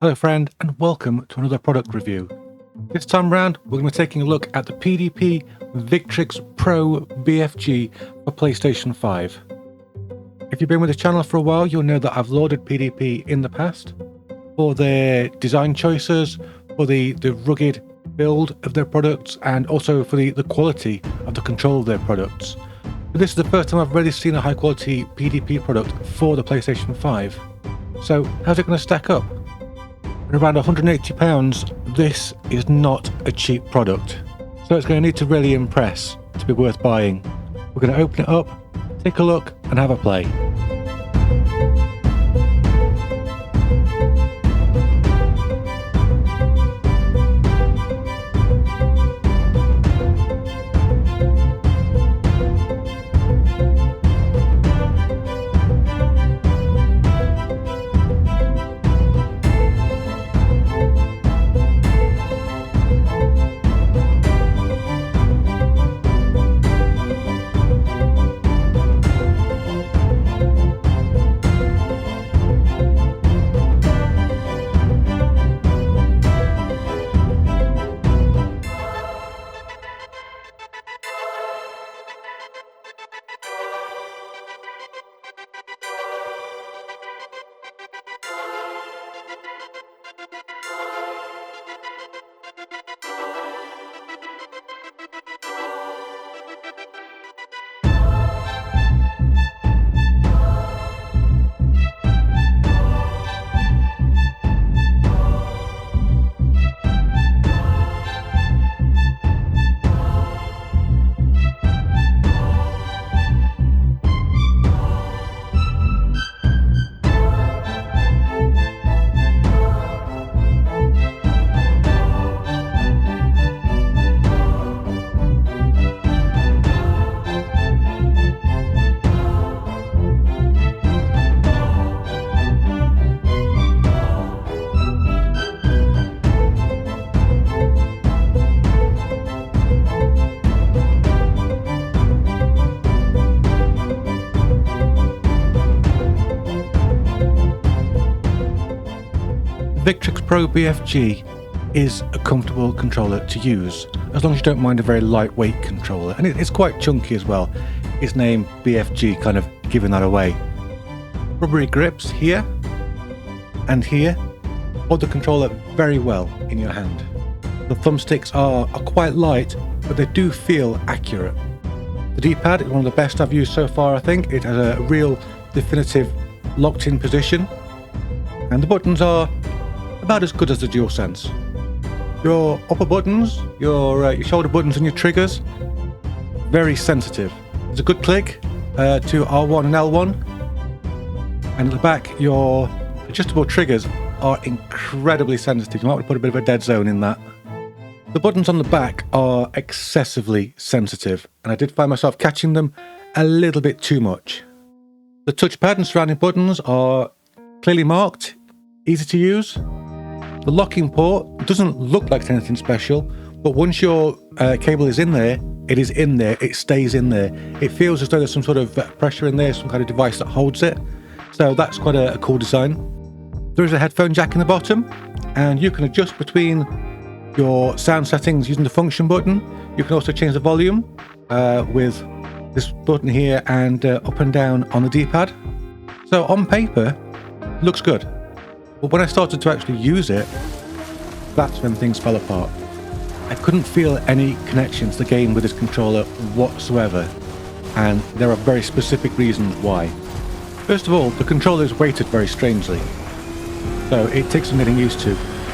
Hello friend, and welcome to another product review. This time round we're going to be taking a look at the PDP Victrix Pro BFG for PlayStation 5. If you've been with the channel for a while, you'll know that I've lauded PDP in the past for their design choices, for the rugged build of their products, and also for the quality of the control of their products. But this is the first time I've really seen a high quality PDP product for the PlayStation 5. So how's it going to stack up? At around £180, this is not a cheap product. So it's going to need to really impress to be worth buying. We're going to open it up, take a look, and have a play. Victrix Pro BFG is a comfortable controller to use, as long as you don't mind a very lightweight controller, and it's quite chunky as well. Its name BFG kind of giving that away. Rubbery grips here and here hold the controller very well in your hand. The thumbsticks are quite light, but they do feel accurate. The D-pad is one of the best I've used so far. I think it has a real definitive locked-in position, and the buttons are about as good as the DualSense. Your upper buttons, your shoulder buttons and your triggers, very sensitive. There's a good click to R1 and L1, and at the back your adjustable triggers are incredibly sensitive. You might want to put a bit of a dead zone in that. The buttons on the back are excessively sensitive, and I did find myself catching them a little bit too much. The touchpad and surrounding buttons are clearly marked, easy to use. The locking port doesn't look like anything special, but once your cable is in there, it is in there, it stays in there. It feels as though there's some sort of pressure in there, some kind of device that holds it. So that's quite a cool design. There is a headphone jack in the bottom, and you can adjust between your sound settings using the function button. You can also change the volume with this button here and up and down on the D-pad. So on paper, it looks good. But when I started to actually use it, that's when things fell apart. I couldn't feel any connection to the game with this controller whatsoever, and there are very specific reasons why. First of all, the controller is weighted very strangely, so it takes some getting used to.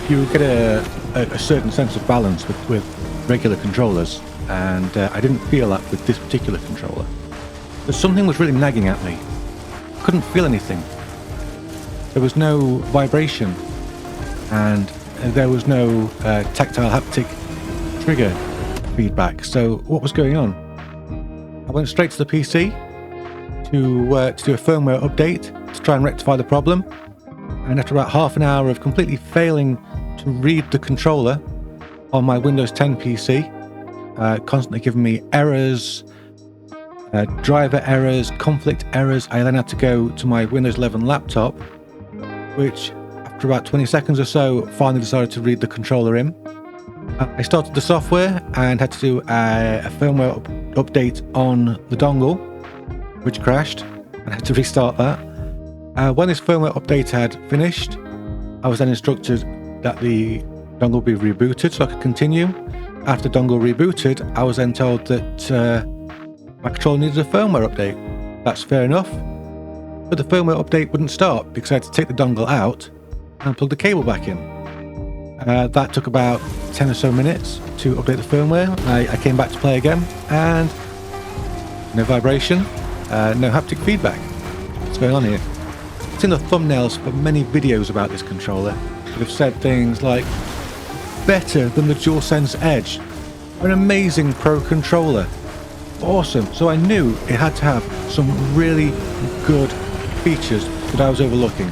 You get a certain sense of balance with regular controllers, and I didn't feel that with this particular controller. But something was really nagging at me. Couldn't feel anything. There was no vibration, and there was no tactile haptic trigger feedback. So what was going on? I went straight to the PC to do a firmware update to try and rectify the problem, and after about half an hour of completely failing to read the controller on my Windows 10 PC, constantly giving me errors, driver errors, conflict errors, I then had to go to my Windows 11 laptop, which after about 20 seconds or so, finally decided to read the controller in. I started the software and had to do a firmware update on the dongle, which crashed, and I had to restart that. When this firmware update had finished, I was then instructed that the dongle be rebooted so I could continue. After the dongle rebooted, I was then told that my controller needed a firmware update. That's fair enough, but the firmware update wouldn't start because I had to take the dongle out and plug the cable back in. That took about 10 or so minutes to update the firmware. I came back to play again, and no vibration, no haptic feedback. What's going on here? It's in the thumbnails for many videos about this controller that have said things like, better than the DualSense Edge, an amazing pro controller, awesome. So I knew it had to have some really good features that I was overlooking.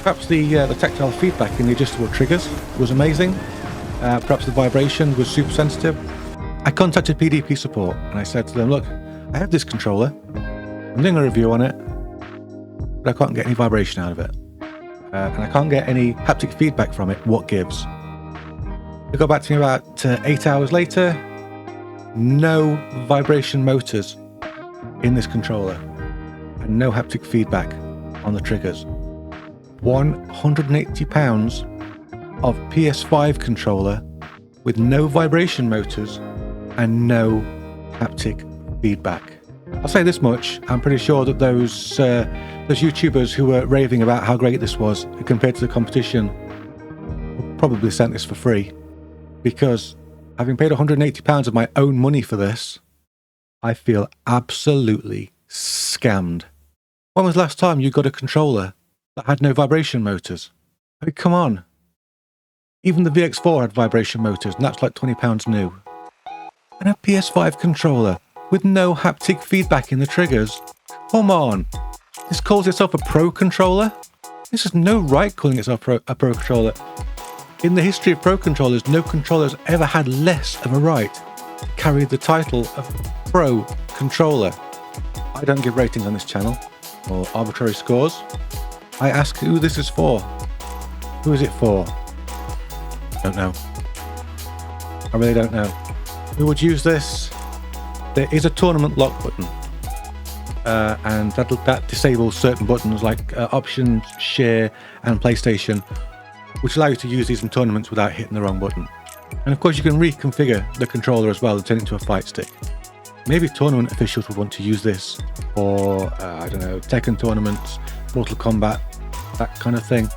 Perhaps the tactile feedback in the adjustable triggers was amazing. Perhaps the vibration was super sensitive. I contacted PDP support and I said to them, look, I have this controller, I'm doing a review on it, but I can't get any vibration out of it. And I can't get any haptic feedback from it. What gives? They got back to me about 8 hours later. No vibration motors in this controller and no haptic feedback on the triggers. £180 of PS5 controller with no vibration motors and no haptic feedback. I'll say this much, I'm pretty sure that those YouTubers who were raving about how great this was compared to the competition probably sent this for free, because having paid £180 of my own money for this, I feel absolutely scammed. When was the last time you got a controller that had no vibration motors? I mean, come on. Even the VX4 had vibration motors, and that's like £20 new. And a PS5 controller with no haptic feedback in the triggers? Come on. This calls itself a pro controller? This has no right calling itself a pro controller. In the history of pro controllers, no controller has ever had less of a right to carry the title of pro controller. I don't give ratings on this channel or arbitrary scores. I ask who this is for. Who is it for? Don't know. I really don't know. Who would use this? There is a tournament lock button, and that disables certain buttons like options, share, and PlayStation, which allow you to use these in tournaments without hitting the wrong button. And of course you can reconfigure the controller as well and turn it into a fight stick. Maybe tournament officials would want to use this for, I don't know, Tekken tournaments, Mortal Kombat, that kind of thing.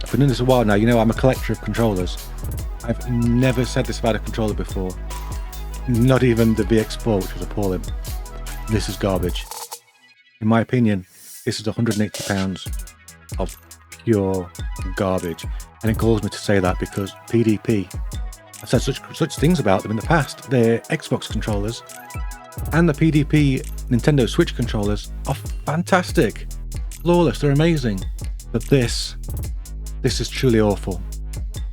I've been doing this a while now, you know I'm a collector of controllers. I've never said this about a controller before. Not even the VX4, which was appalling. This is garbage. In my opinion, this is £180 of pure garbage. And it galls me to say that because PDP, I've said such things about them in the past. Their Xbox controllers and the PDP Nintendo Switch controllers are fantastic. Flawless, they're amazing. But this is truly awful.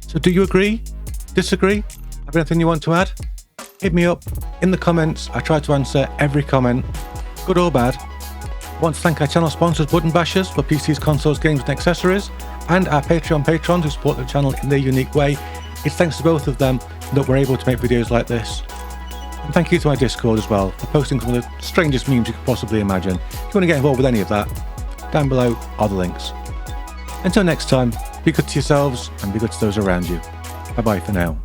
So do you agree? Disagree? Have anything you want to add? Hit me up in the comments. I try to answer every comment, good or bad. I want to thank our channel sponsors, Button Bashers, for PCs, consoles, games and accessories, and our Patreon patrons who support the channel in their unique way. It's thanks to both of them that we're able to make videos like this. And thank you to my Discord as well for posting some of the strangest memes you could possibly imagine. If you want to get involved with any of that, down below are the links. Until next time, be good to yourselves and be good to those around you. Bye bye for now.